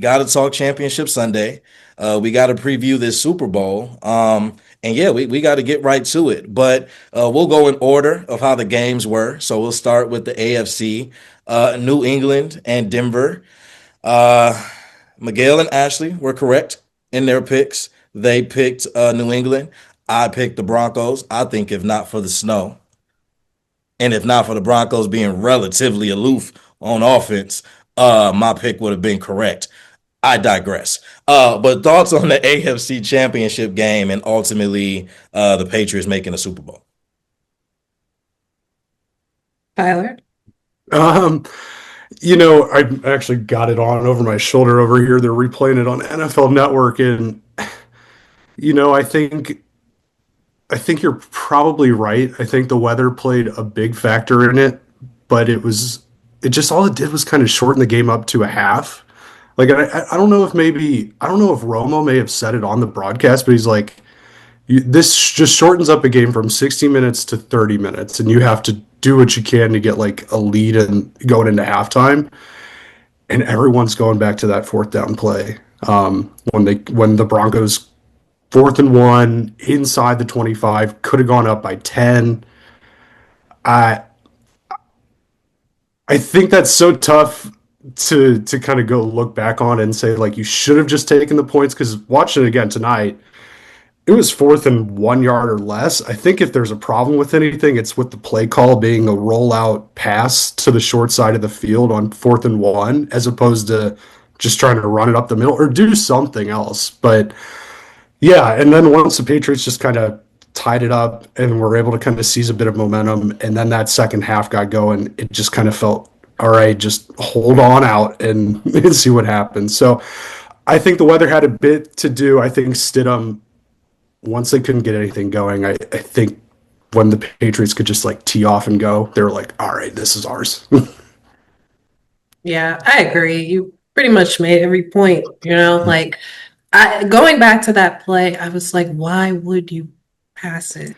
got to talk Championship Sunday. We got to preview this Super Bowl. And yeah, we got to get right to it. But we'll go in order of how the games were. So we'll start with the AFC, New England and Denver. Uh, Miguel and Ashley were correct in their picks. They picked New England. I picked the Broncos. I think if not for the snow, and if not for the Broncos being relatively aloof on offense, my pick would have been correct. I digress. But thoughts on the AFC Championship game and ultimately the Patriots making a Super Bowl? Tyler? Um, I actually got it on over my shoulder over here. They're replaying it on NFL Network, and I think you're probably right. I think the weather played a big factor in it, but it just all it did was kind of shorten the game up to a half. Like I don't know if Romo may have said it on the broadcast, but he's like, this just shortens up a game from 60 minutes to 30 minutes, and you have to do what you can to get like a lead and going into halftime. And everyone's going back to that fourth down play when the Broncos 4th and 1 inside the 25 could have gone up by 10. I I think that's so tough to kind of go look back on and say like you should have just taken the points because watching it again tonight, it was 4th and 1 yard or less. I think if there's a problem with anything, it's with the play call being a rollout pass to the short side of the field on 4th and 1, as opposed to just trying to run it up the middle or do something else. But yeah, and then once the Patriots just kind of tied it up and were able to kind of seize a bit of momentum, and then that second half got going, it just kind of felt all right, just hold on out and, and see what happens. So I think the weather had a bit to do. I think Stidham, once they couldn't get anything going, I think when the Patriots could just like tee off and go, they were like, all right, this is ours. Yeah, I agree. You pretty much made every point, like going back to that play, I was like, why would you pass it?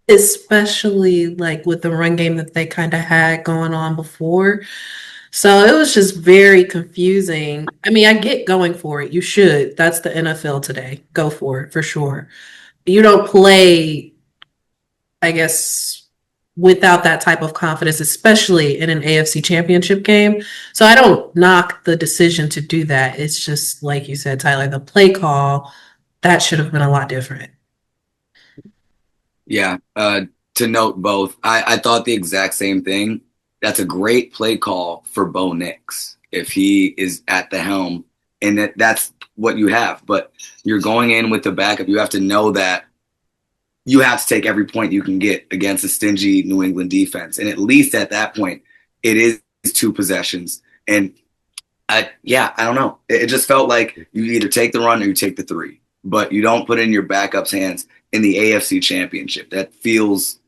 Especially like with the run game that they kind of had going on before. So it was just very confusing. I mean, I get going for it. You should. That's the NFL today. Go for it for sure. You don't play, I guess, without that type of confidence, especially in an AFC championship game. So I don't knock the decision to do that. It's just like you said, Tyler, the play call, that should have been a lot different. Yeah. To note both, I thought the exact same thing. That's a great play call for Bo Nix if he is at the helm, and that's what you have. But you're going in with the backup. You have to know that you have to take every point you can get against a stingy New England defense. And at least at that point, it is 2 possessions. And I don't know. It just felt like you either take the run or you take the 3, but you don't put it in your backup's hands in the AFC Championship. That feels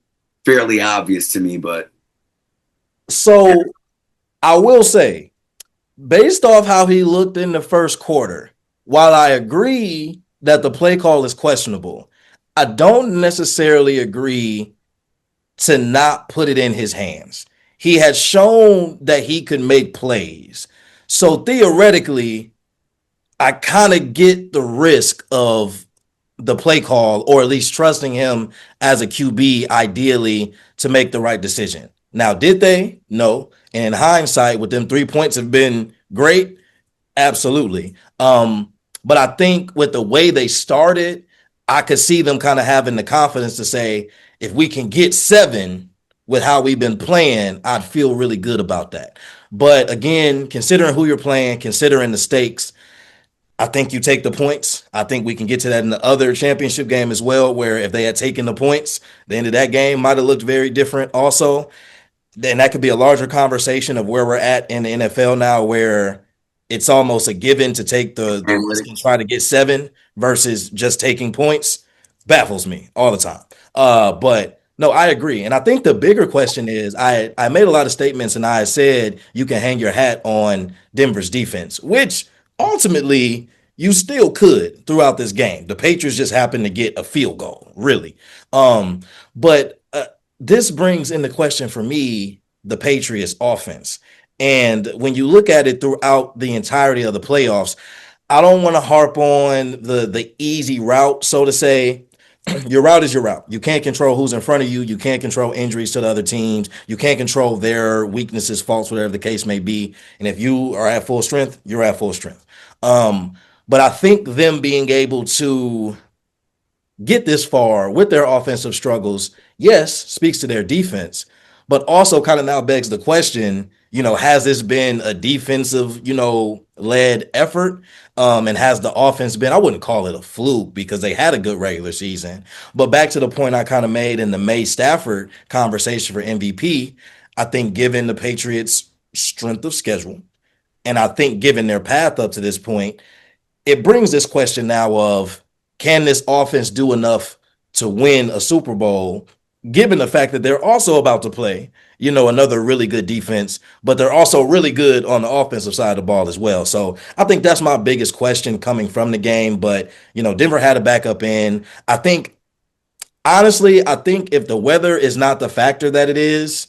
fairly obvious to me, but. So I will say, based off how he looked in the first quarter, while I agree that the play call is questionable, I don't necessarily agree to not put it in his hands. He had shown that he could make plays. So theoretically, I kind of get the risk of the play call, or at least trusting him as a QB, ideally, to make the right decision. Now, did they? No. And in hindsight, would them 3 points have been great? Absolutely. But I think with the way they started, I could see them kind of having the confidence to say, if we can get 7 with how we've been playing, I'd feel really good about that. But again, considering who you're playing, considering the stakes, I think you take the points. I think we can get to that in the other championship game as well, where if they had taken the points, the end of that game might have looked very different also. Then that could be a larger conversation of where we're at in the NFL now, where it's almost a given to take the risk and try to get 7 versus just taking points. Baffles me all the time. But no, I agree. And I think the bigger question is I made a lot of statements and I said you can hang your hat on Denver's defense, which ultimately you still could throughout this game. The Patriots just happened to get a field goal, really. But this brings into question for me the Patriots offense. And when you look at it throughout the entirety of the playoffs, I don't want to harp on the easy route, so to say. Your route is your route. You can't control who's in front of you. You can't control injuries to the other teams. You can't control their weaknesses, faults, whatever the case may be. And if you are at full strength, you're at full strength. But I think them being able to get this far with their offensive struggles, yes, speaks to their defense, but also kind of now begs the question, has this been a defensive, led effort? And has the offense been, I wouldn't call it a fluke because they had a good regular season. But back to the point I kind of made in the May Stafford conversation for MVP, I think given the Patriots' strength of schedule, and I think given their path up to this point, it brings this question now of, can this offense do enough to win a Super Bowl, given the fact that they're also about to play, another really good defense, but they're also really good on the offensive side of the ball as well. So I think that's my biggest question coming from the game. But, Denver had a backup in. Honestly, I think if the weather is not the factor that it is,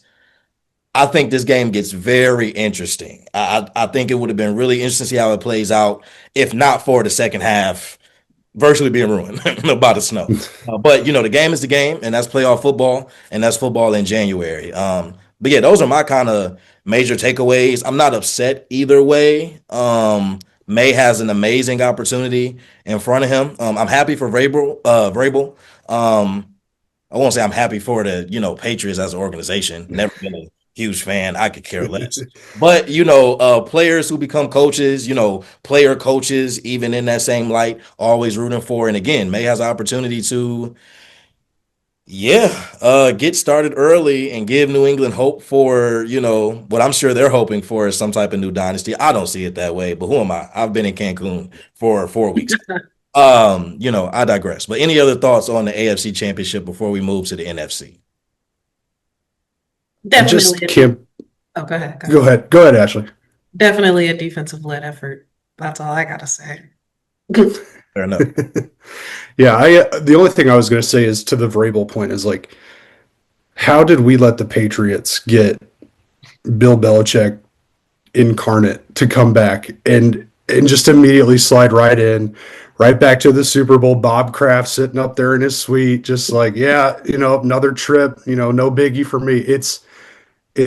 I think this game gets very interesting. I think it would have been really interesting to see how it plays out, if not for the second half virtually being ruined by the snow. But the game is the game, and that's playoff football, and that's football in January. But yeah, those are my kind of major takeaways. I'm not upset either way. May has an amazing opportunity in front of him. I'm happy for Vrabel. I won't say I'm happy for the Patriots as an organization. Never been a huge fan. I could care less. But players who become coaches, player coaches, even in that same light, always rooting for. And again, May has an opportunity to, get started early and give New England hope for, what I'm sure they're hoping for is some type of new dynasty. I don't see it that way, but who am I? I've been in Cancun for 4 weeks. I digress. But any other thoughts on the AFC Championship before we move to the NFC? Definitely. Oh, go ahead. Go ahead, Ashley. Definitely a defensive led effort. That's all I gotta say. Fair enough. Yeah, the only thing I was going to say is to the Vrabel point is like, how did we let the Patriots get Bill Belichick incarnate to come back and just immediately slide right in, right back to the Super Bowl? Bob Kraft sitting up there in his suite, just like, another trip, no biggie for me. It's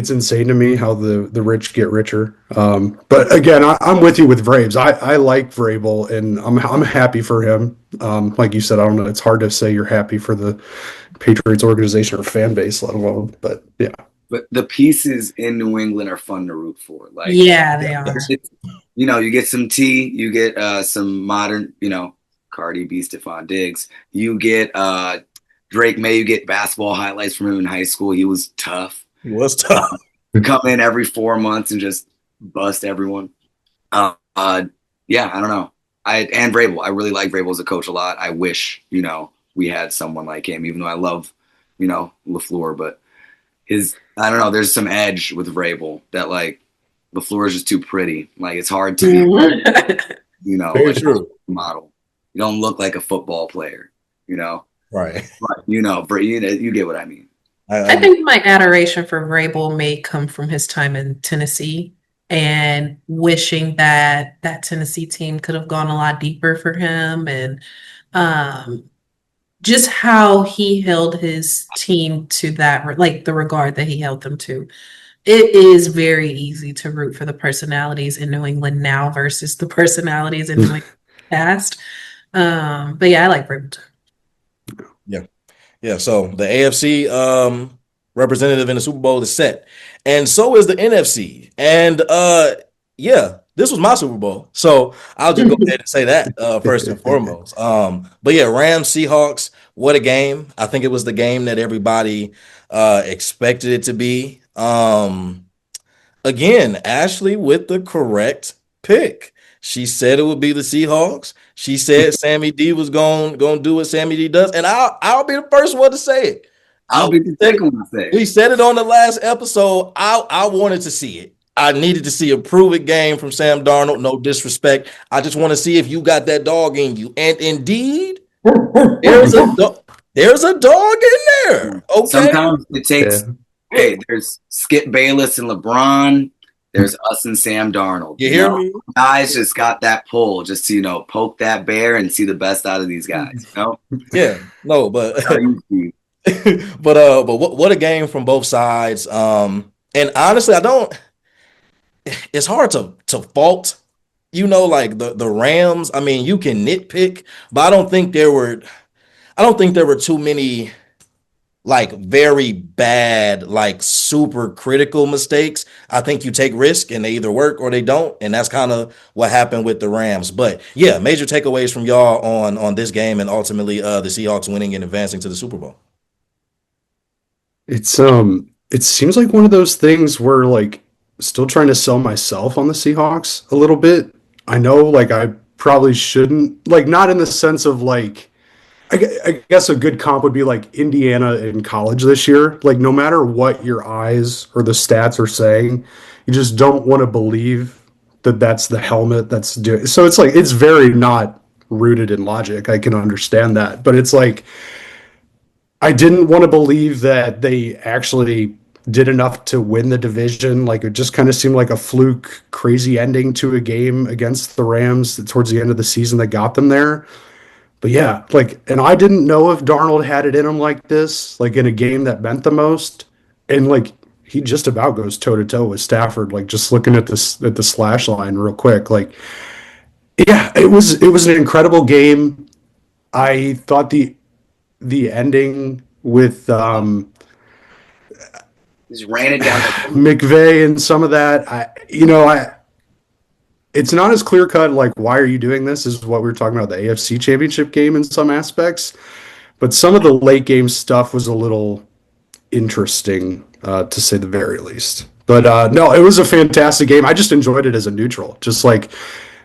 insane to me how the rich get richer. But again, I'm with you with Vrabes. I like Vrabel, and I'm happy for him. Like you said, I don't know. It's hard to say you're happy for the Patriots organization or fan base, let alone. But yeah. But the pieces in New England are fun to root for. Like, yeah, they are. You get some T, you get some modern, Cardi B, Stephon Diggs. You get Drake May. You get basketball highlights from him in high school. He was tough. He was tough. Come in every 4 months and just bust everyone. Yeah, I don't know. And Vrabel. I really like Vrabel as a coach a lot. I wish, we had someone like him, even though I love, LaFleur, but I don't know, there's some edge with Vrabel that like LaFleur is just too pretty. Like it's hard to be, Very true. Model. You don't look like a football player, Right. But, you get what I mean. I think my adoration for Vrabel may come from his time in Tennessee and wishing that that Tennessee team could have gone a lot deeper for him, and just how he held his team to that, like the regard that he held them to. It is very easy to root for the personalities in New England now versus the personalities in New England past. But yeah, I like Vrabel too. Yeah, so the AFC representative in the Super Bowl is set. And so is the NFC. And this was my Super Bowl. So I'll just go ahead and say that first and foremost. But yeah, Rams, Seahawks, what a game. I think it was the game that everybody expected it to be. Again, Ashley with the correct pick. She said it would be the Seahawks. She said Sammy D was going to do what Sammy D does, and I'll be the first one to say it. I'll be the second one to say it. We said it on the last episode. I wanted to see it. I needed to see a prove-it game from Sam Darnold. No disrespect. I just want to see if you got that dog in you. And indeed, there's a dog in there. Okay. Sometimes it takes. Hey, there's Skip Bayless and LeBron. There's us and Sam Darnold. You hear me? Guys just got that pull just to, poke that bear and see the best out of these guys. Yeah, no, but How you feel? but what a game from both sides. And honestly, I don't. It's hard to fault, like the Rams. I mean, you can nitpick, but I don't think there were too many like very bad, like super critical mistakes. I think you take risk and they either work or they don't, and that's kind of what happened with the Rams. But yeah, major takeaways from y'all on this game and ultimately the Seahawks winning and advancing to the Super Bowl. It seems like one of those things where like still trying to sell myself on the Seahawks a little bit. I know like I probably shouldn't, like not in the sense of like I guess a good comp would be like Indiana in college this year. Like no matter what your eyes or the stats are saying, you just don't want to believe that that's the helmet that's doing. So it's like it's very not rooted in logic. I can understand that, but it's like I didn't want to believe that they actually did enough to win the division. Like it just kind of seemed like a fluke, crazy ending to a game against the Rams towards the end of the season that got them there. But yeah, like, and I didn't know if Darnold had it in him like this, like in a game that meant the most. And like, he just about goes toe to toe with Stafford. Like, just looking at this at the slash line real quick, like, yeah, it was an incredible game. I thought the ending with Just ran it down. McVay and some of that, I it's not as clear cut. Like, why are you doing this? Is what we were talking about the AFC Championship game in some aspects, but some of the late game stuff was a little interesting, to say the very least. But no, it was a fantastic game. I just enjoyed it as a neutral. Just like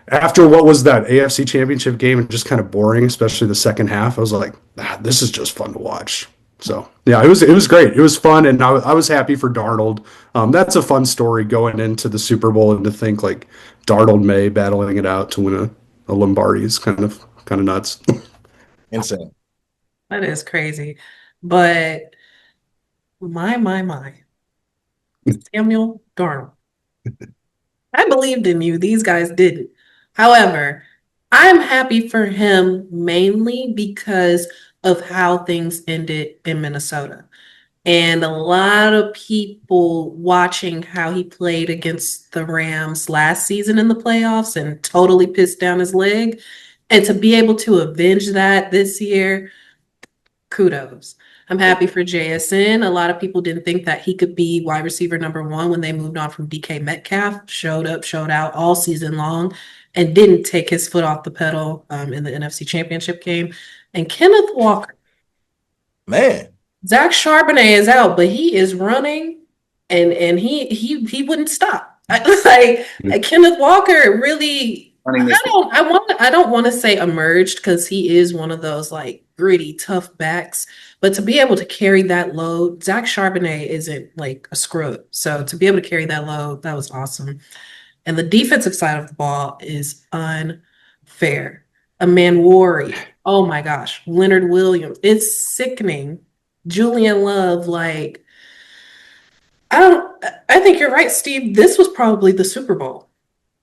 after what was that AFC Championship game and just kind of boring, especially the second half, I was like, this is just fun to watch. So yeah, it was great. It was fun, and I was happy for Darnold. That's a fun story going into the Super Bowl, and to think like Darnold May battling it out to win a Lombardi is kind of nuts. Insane. That is crazy. But my. Samuel Darnold. I believed in you. These guys didn't. However, I'm happy for him mainly because of how things ended in Minnesota. And a lot of people watching how he played against the Rams last season in the playoffs and totally pissed down his leg. And to be able to avenge that this year, kudos. I'm happy for JSN. A lot of people didn't think that he could be wide receiver number one when they moved on from DK Metcalf. Showed up, showed out all season long, and didn't take his foot off the pedal in the NFC Championship game. And Kenneth Walker, Man, Zach Charbonnet is out, but he is running, and he wouldn't stop. Like Kenneth Walker really. I don't want to say emerged because he is one of those like gritty, tough backs. But to be able to carry that load, Zach Charbonnet isn't like a scrub. So to be able to carry that load, that was awesome. And the defensive side of the ball is unfair. Worry. Oh my gosh. Leonard Williams. It's sickening. Julian Love, like, I think you're right, Steve. This was probably the Super Bowl,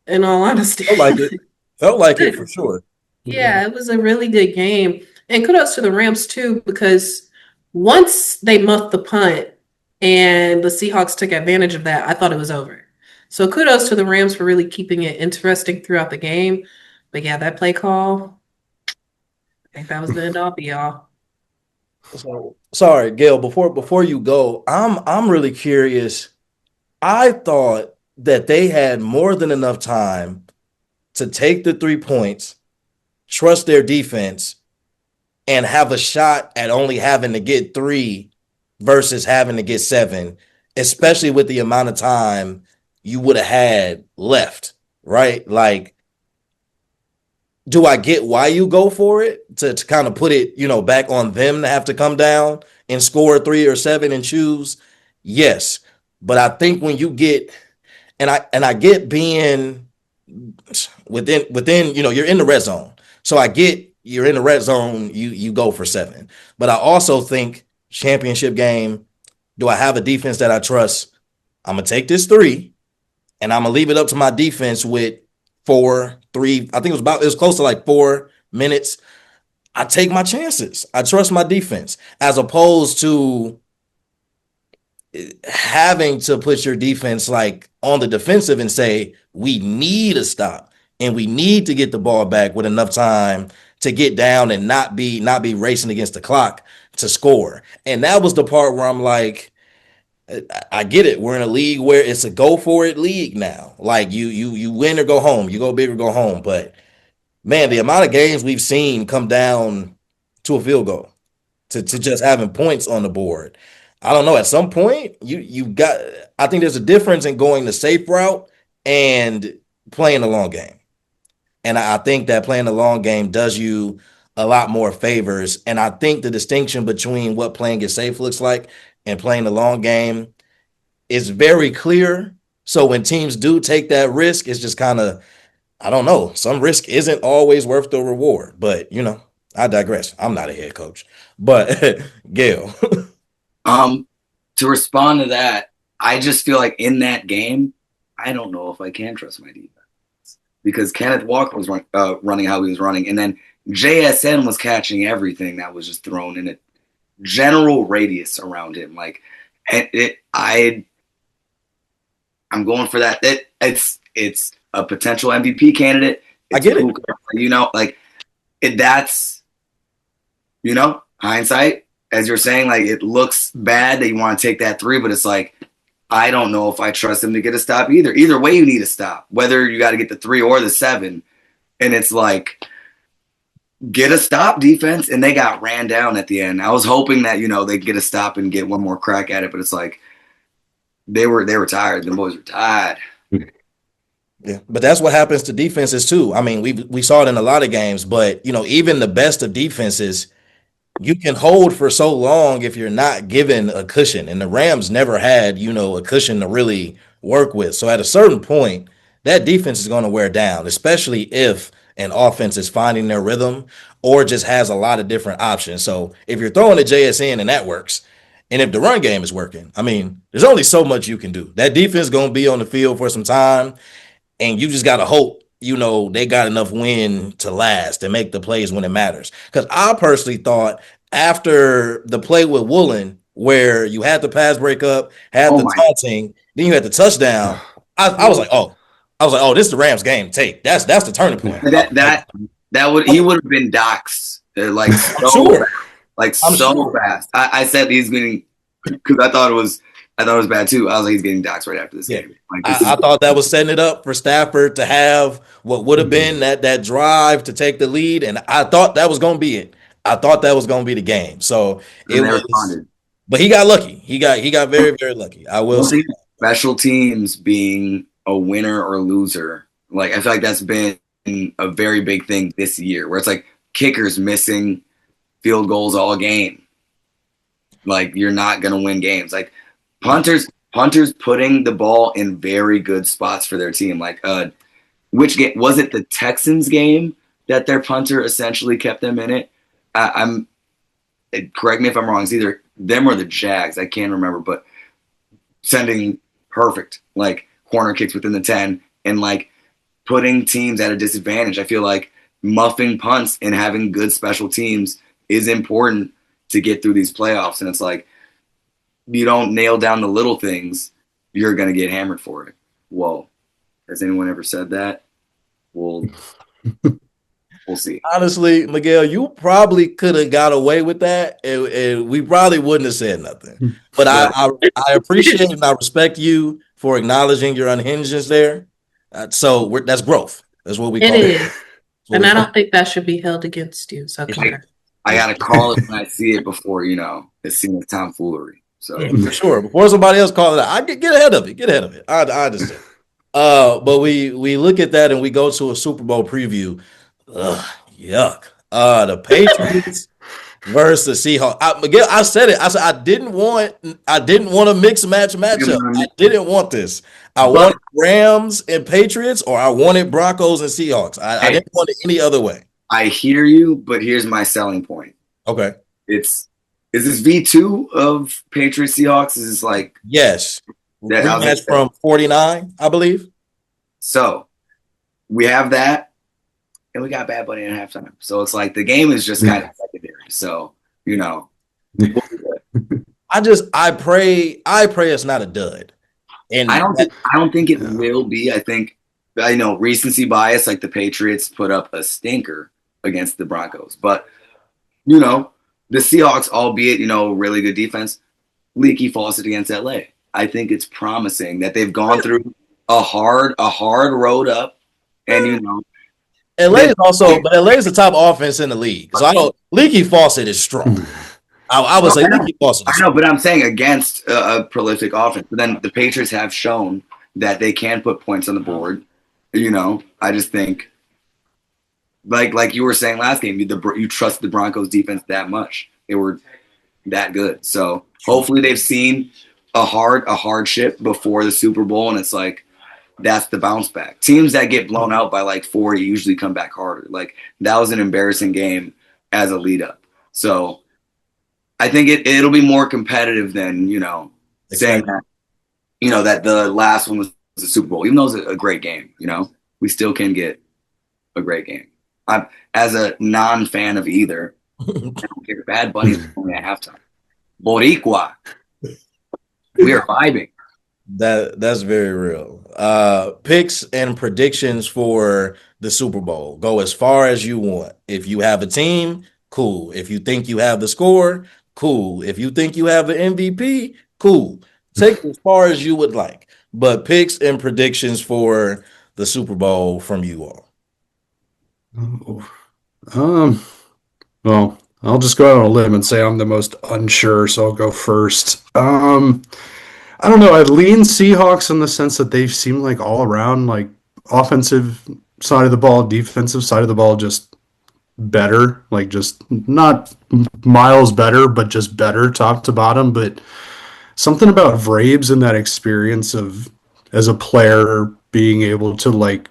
in all honesty. felt like it. Felt like it for sure. Yeah, it was a really good game. And kudos to the Rams too, because once they muffed the punt and the Seahawks took advantage of that, I thought it was over. So kudos to the Rams for really keeping it interesting throughout the game. But yeah, that play call, I think that was the end all be all. So sorry, Gail. Before you go, I'm really curious. I thought that they had more than enough time to take the 3 points, trust their defense, and have a shot at only having to get 3 versus having to get 7, especially with the amount of time you would have had left, right? Like, do I get why you go for it to kind of put it, back on them to have to come down and score 3 or 7 and choose? Yes. But I think when you get, and I get being within, you're in the red zone. So I get you're in the red zone, you go for 7. But I also think championship game, do I have a defense that I trust? I'm gonna take this 3 and I'm gonna leave it up to my defense with 4, 3. I think it was close to like 4 minutes. I take my chances. I trust my defense as opposed to having to put your defense like on the defensive and say, we need a stop and we need to get the ball back with enough time to get down and not be racing against the clock to score. And that was the part where I'm like, I get it. We're in a league where it's a go for it league now. Like you win or go home, you go big or go home. But man, the amount of games we've seen come down to a field goal, to just having points on the board. I don't know. At some point, you got. I think there's a difference in going the safe route and playing the long game. And I think that playing the long game does you a lot more favors. And I think the distinction between what playing it safe looks like and playing the long game is very clear. So when teams do take that risk, it's just kind of, I don't know. Some risk isn't always worth the reward. But, I digress. I'm not a head coach. But, Gail. To respond to that, I just feel like in that game, I don't know if I can trust my defense because Kenneth Walker was running how he was running, and then JSN was catching everything that was just thrown in a general radius around him. Like, I'm going for that. It's a potential MVP candidate. I get it. That's hindsight. As you're saying, like, it looks bad that you want to take that 3, but it's like, I don't know if I trust him to get a stop either. Either way, you need a stop, whether you got to get the 3 or the 7. And it's like, get a stop, defense. And they got ran down at the end. I was hoping that, they'd get a stop and get one more crack at it, but it's like, they were tired. The boys were tired. Yeah, but that's what happens to defenses too. I mean, we saw it in a lot of games, but even the best of defenses, you can hold for so long if you're not given a cushion. And the Rams never had, a cushion to really work with. So at a certain point, that defense is going to wear down, especially if an offense is finding their rhythm or just has a lot of different options. So if you're throwing the JSN and that works, and if the run game is working, I mean, there's only so much you can do. That defense is going to be on the field for some time, and you just got to hope they got enough wind to last and make the plays when it matters. Because I personally thought after the play with Woolen, where you had the pass breakup, had the taunting, then you had the touchdown, I was like, this is the Rams game. That's the turning point. He would have been doxed like so fast. I said he's getting, because I thought it was bad too. I was like, he's getting doxed right after this game. I thought that was setting it up for Stafford to have what would have been that drive to take the lead, and I thought that was going to be it. I thought that was going to be the game. So it was, but he got lucky. He got very, very lucky. I will say special teams being a winner or loser. Like, I feel like that's been a very big thing this year, where it's like kickers missing field goals all game. Like, you're not going to win games. Like, punters putting the ball in very good spots for their team. Like, which game was it? The Texans game that their punter essentially kept them in it. Correct me if I'm wrong. It's either them or the Jags. I can't remember, but sending perfect like corner kicks within the 10 and like putting teams at a disadvantage. I feel like muffing punts and having good special teams is important to get through these playoffs. And it's like, you don't nail down the little things, you're going to get hammered for it. Whoa. Has anyone ever said that? We'll see. Honestly, Miguel, you probably could have got away with that, and we probably wouldn't have said nothing. But I appreciate and I respect you for acknowledging your unhingedness there. So that's growth. That's what we call it. It is. And I don't think that should be held against you. So I got to call it when I see it before, it's seen as tomfoolery. So yeah, for sure. Before somebody else call it out, I get ahead of it. Get ahead of it. I understand. But we look at that and we go to a Super Bowl preview. Ugh, yuck. The Patriots versus the Seahawks. Miguel, I said it. I said I didn't want a mixed matchup. I didn't want this. I wanted Rams and Patriots, or I wanted Broncos and Seahawks. I didn't want it any other way. I hear you, but here's my selling point. Okay. Is this V2 of Patriots Seahawks? Is this like yes? Rematch from 49, I believe. So we have that, and we got Bad Bunny at halftime. So it's like the game is just kind of secondary. So, you know, we'll be good. I pray it's not a dud. And I don't think it will be. I know recency bias, like the Patriots put up a stinker against the Broncos, but you know, the Seahawks, albeit, really good defense, leaky faucet against LA. I think it's promising that they've gone through a hard road up, and LA is also, but LA is the top offense in the league. So I don't leaky faucet is strong. I would say leaky faucet is I know, strong. but I'm saying against a prolific offense. But then the Patriots have shown that they can put points on the board. I just think, like you were saying last game, you trust the Broncos defense that much. They were that good. So hopefully they've seen a hardship before the Super Bowl, and it's like that's the bounce back. Teams that get blown out by like 40 usually come back harder. Like that was an embarrassing game as a lead up. So I think it'll be more competitive than saying that that the last one was the Super Bowl. Even though it was a great game, we still can get a great game. I'm as a non-fan of either. I don't care. Bad Bunny is only at halftime. Boricua, we are vibing. That's very real. Picks and predictions for the Super Bowl. Go as far as you want. If you have a team, cool. If you think you have the score, cool. If you think you have an MVP, cool. Take it as far as you would like. But picks and predictions for the Super Bowl from you all. Well, I'll just go out on a limb and say I'm the most unsure, so I'll go first. I don't know. I lean Seahawks in the sense that they seem like all around, like offensive side of the ball, defensive side of the ball, just better. Like just not miles better, but just better top to bottom. But something about Vrabes and that experience of as a player being able to like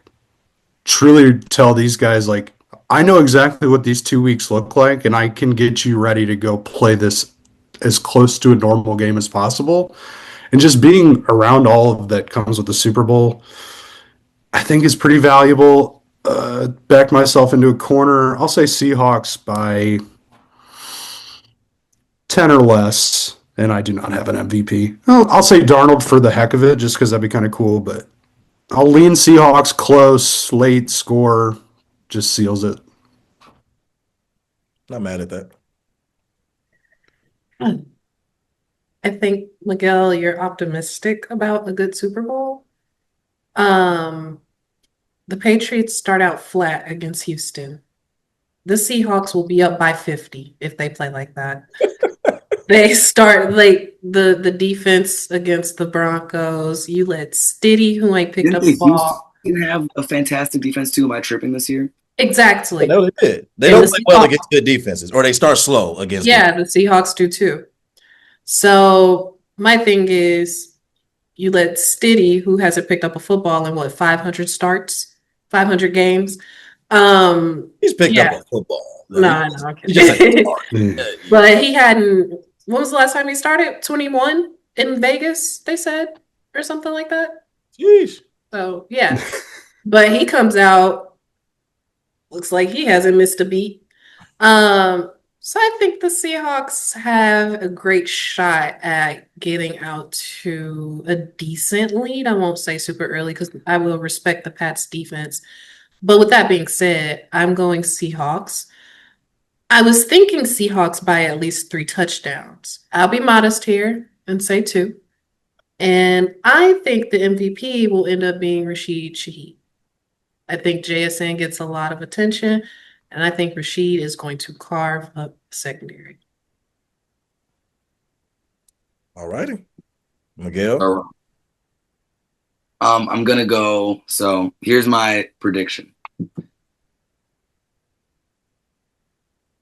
truly tell these guys like I know exactly what these 2 weeks look like, and I can get you ready to go play this as close to a normal game as possible. And just being around all of that comes with the Super Bowl, I think is pretty valuable. Back myself into a corner. I'll say Seahawks by 10 or less, and I do not have an MVP. I'll say Darnold for the heck of it, just because that'd be kind of cool, but I'll lean Seahawks close, late score, just seals it. Not mad at that. I think, Miguel, you're optimistic about a good Super Bowl. The Patriots start out flat against Houston. The Seahawks will be up by 50 if they play like that. They start like the defense against the Broncos. You let Stiddy, who ain't picked up the ball. Houston have a fantastic defense too. Am I tripping this year? Exactly. No, they did. They And don't the play well Seahawks- against good defenses, or they start slow against. Yeah, the Seahawks do too. So my thing is, you let Stiddy, who hasn't picked up a football in 500 starts, 500 games. He's picked Yeah. up a football. No, I know. I'm He just kidding. ain't start. But he hadn't. When was the last time he started? 21 in Vegas, they said, or something like that. Jeez. So yeah, but he comes out, looks like he hasn't missed a beat. So I think the Seahawks have a great shot at getting out to a decent lead. I won't say super early because I will respect the Pats defense. But with that being said, I'm going Seahawks. I was thinking Seahawks by at least 3 touchdowns. I'll be modest here and say 2. And I think the MVP will end up being Rashid Shaheed. I think JSN gets a lot of attention, and I think Rashid is going to carve up the secondary. All righty. Miguel. I'm gonna go. So here's my prediction.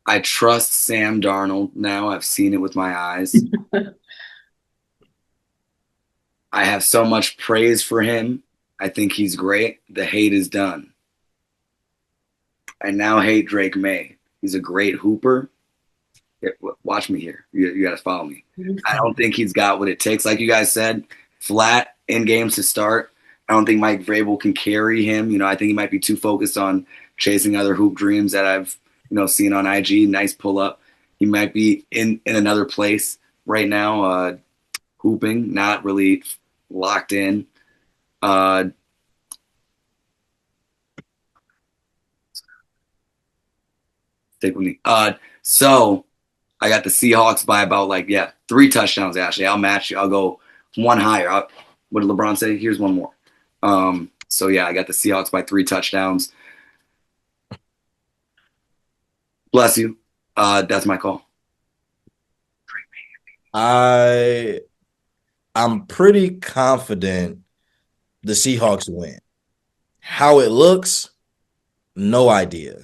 I trust Sam Darnold now. I've seen it with my eyes. I have so much praise for him. I think he's great. The hate is done. I now hate Drake May. He's a great hooper. Watch me here. You got to follow me. I don't think he's got what it takes. Like you guys said, flat in games to start. I don't think Mike Vrabel can carry him. I think he might be too focused on chasing other hoop dreams that I've seen on IG. Nice pull up. He might be in another place right now, hooping, not really locked in. Stick with me. So I got the Seahawks by about 3 touchdowns. Actually, I'll match you. I'll go one higher. What did LeBron say? Here's one more. So yeah, I got the Seahawks by 3 touchdowns. Bless you. That's my call. I'm pretty confident the Seahawks win. How it looks, no idea.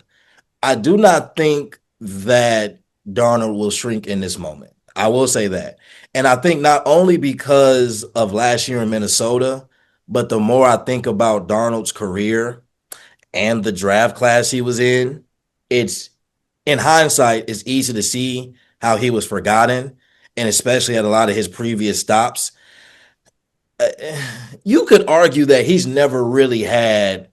I do not think that Darnold will shrink in this moment. I will say that. And I think not only because of last year in Minnesota, but the more I think about Darnold's career and the draft class he was in, it's in hindsight, it's easy to see how he was forgotten, and especially at a lot of his previous stops. You could argue that he's never really had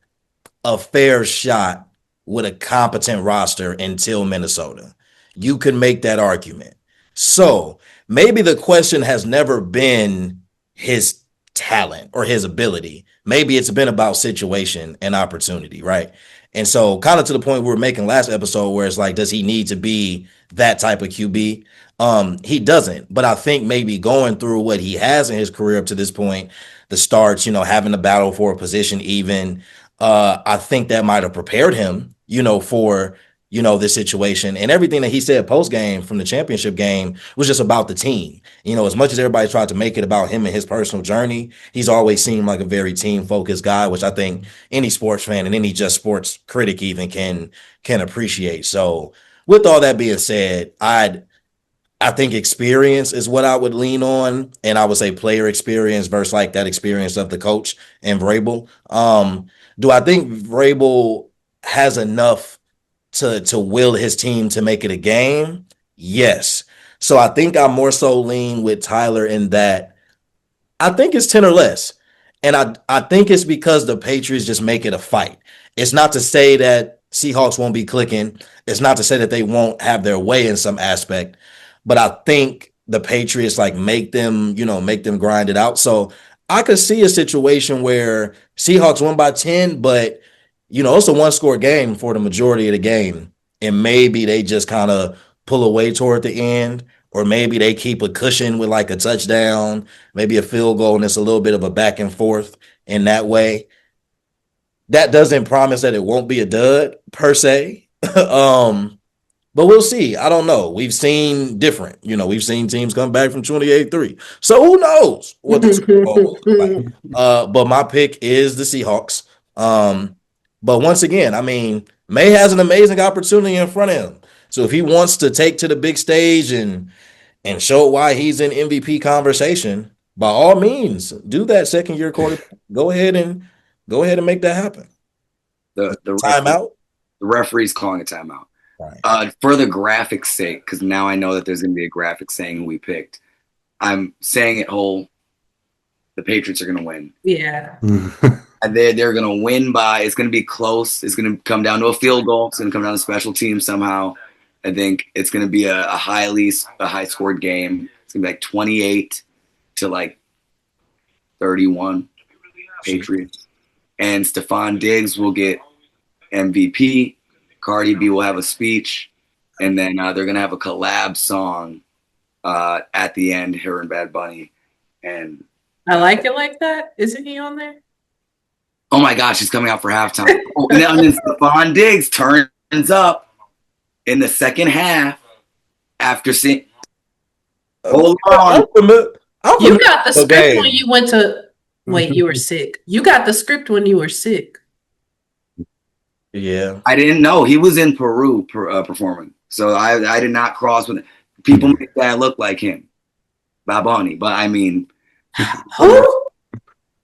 a fair shot with a competent roster until Minnesota. You can make that argument. So maybe the question has never been his talent or his ability. Maybe it's been about situation and opportunity, right? And so, kind of to the point we were making last episode, where it's like, does he need to be that type of QB? He doesn't. But I think maybe going through what he has in his career up to this point, the starts, having to battle for a position, even I think that might have prepared him, for this situation. And everything that he said post game from the championship game was just about the team. As much as everybody tried to make it about him and his personal journey, he's always seemed like a very team focused guy, which I think any sports fan and any just sports critic even can appreciate. So with all that being said, I think experience is what I would lean on, and I would say player experience versus that experience of the coach and Vrabel. Do I think Vrabel has enough to will his team to make it a game? Yes. So I think I more so lean with Tyler in that I think it's 10 or less. And I think it's because the Patriots just make it a fight. It's not to say that Seahawks won't be clicking. It's not to say that they won't have their way in some aspect. But I think the Patriots make them grind it out. So I could see a situation where Seahawks win by 10, but it's a one-score game for the majority of the game. And maybe they just kind of pull away toward the end, or maybe they keep a cushion with a touchdown, maybe a field goal, and it's a little bit of a back and forth in that way. That doesn't promise that it won't be a dud per se. But we'll see. I don't know. We've seen different. We've seen teams come back from 28-3. So who knows what the Super Bowl will look like. But my pick is the Seahawks. But once again, May has an amazing opportunity in front of him. So if he wants to take to the big stage and show why he's in MVP conversation, by all means, do that second-year quarterback. Go ahead and make that happen. The timeout. The referee's calling a timeout. Right. For the graphics sake, because now I know that there's going to be a graphic saying who we picked. I'm saying it whole. The Patriots are going to win. Yeah. And they're going to win by. It's going to be close. It's going to come down to a field goal. It's going to come down to special teams somehow. I think it's going to be a high scored game. It's going to be 28 to 31 Patriots. And Stephon Diggs will get MVP. Cardi B will have a speech, and then they're gonna have a collab song at the end. Her and Bad Bunny, and I like it like that. Isn't he on there? Oh my gosh, he's coming out for halftime. And then Stephon Diggs turns up in the second half after seeing. Hold on, you got the script when you went to. Wait, you were sick. You got the script when you were sick. Yeah, I didn't know he was in Peru performing, so I did not cross with it. People make that look like him, Bad Bunny, but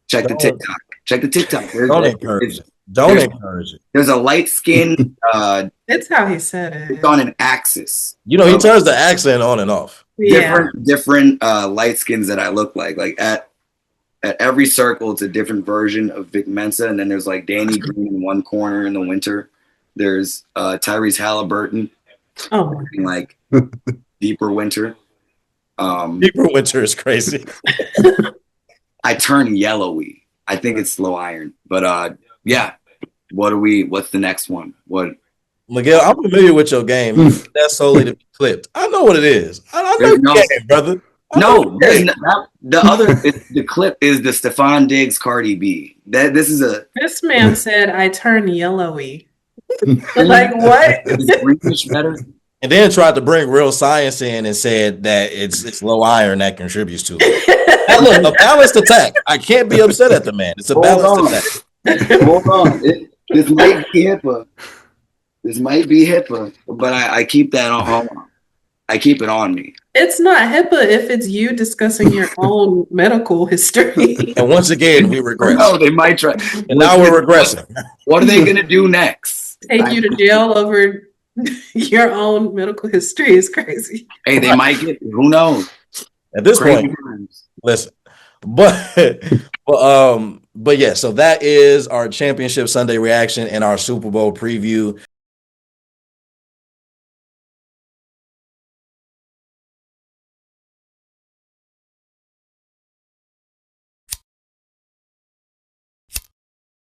check the TikTok. Check the TikTok. Don't encourage it. Don't encourage it. There's a light skin. That's how he said it. It's on an axis. He turns the accent on and off. Yeah. Different light skins that I look like at. at every circle, it's a different version of Vic Mensa, and then there's like Danny Green in one corner in the winter. There's Tyrese Halliburton Oh, in like deeper winter. Deeper winter is crazy. I turn yellowy. I think it's low iron, but yeah. What's the next one? What? Miguel, I'm familiar with your game. You need that solely to be clipped. I know what it is. I know There's your game, brother. No, the clip is the Stephon Diggs Cardi B. This is a this man said I turn yellowy. Like what? is greenish better. And then tried to bring real science in and said that it's low iron that contributes to it. Now look, a balanced attack. I can't be upset at the man. It's a balanced attack. Hold on. This might be HIPAA. But I keep that on. I keep it on me. It's not HIPAA if it's you discussing your own medical history. And once again, we regress. No, they might try. And now we're regressing. What are they gonna do next? Take you to jail over your own medical history is crazy. Hey, they might get. Who knows? At this Crazy point, times. listen. But yeah, so that is our Championship Sunday reaction and our Super Bowl preview.